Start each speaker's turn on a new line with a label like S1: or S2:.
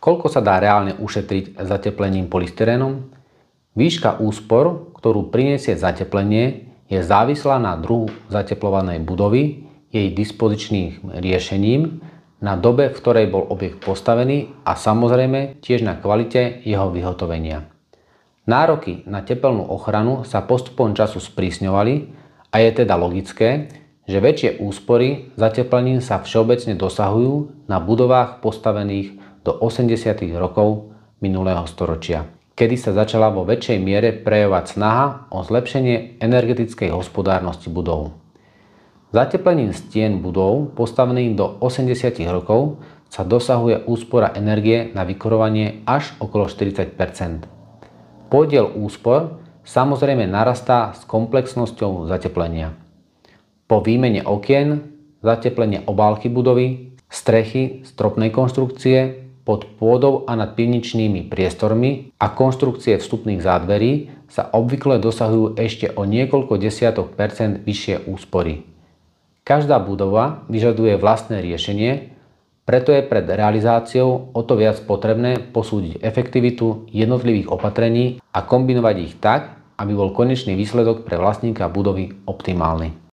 S1: Koľko sa dá reálne ušetriť zateplením polystyrénom? Výška úspor, ktorú prinesie zateplenie, je závislá na druhu zateplovanej budovy, jej dispozičným riešením, na dobe, v ktorej bol objekt postavený a samozrejme tiež na kvalite jeho vyhotovenia. Nároky na tepelnú ochranu sa postupom času sprísňovali a je teda logické, že väčšie úspory zateplením sa všeobecne dosahujú na budovách postavených do 80. rokov minulého storočia, kedy sa začala vo väčšej miere prejavovať snaha o zlepšenie energetickej hospodárnosti budov. Zateplením stien budov postavených do 80. rokov sa dosahuje úspora energie na vykurovanie až okolo 40 %. Podiel úspor samozrejme narastá s komplexnosťou zateplenia. Po výmene okien, zateplenie obálky budovy, strechy, stropnej konštrukcie, pod pôdou a nad pivničnými priestormi a konštrukcie vstupných zádverí sa obvykle dosahujú ešte o niekoľko desiatok percent vyššie úspory. Každá budova vyžaduje vlastné riešenie, preto je pred realizáciou o to viac potrebné posúdiť efektivitu jednotlivých opatrení a kombinovať ich tak, aby bol konečný výsledok pre vlastníka budovy optimálny.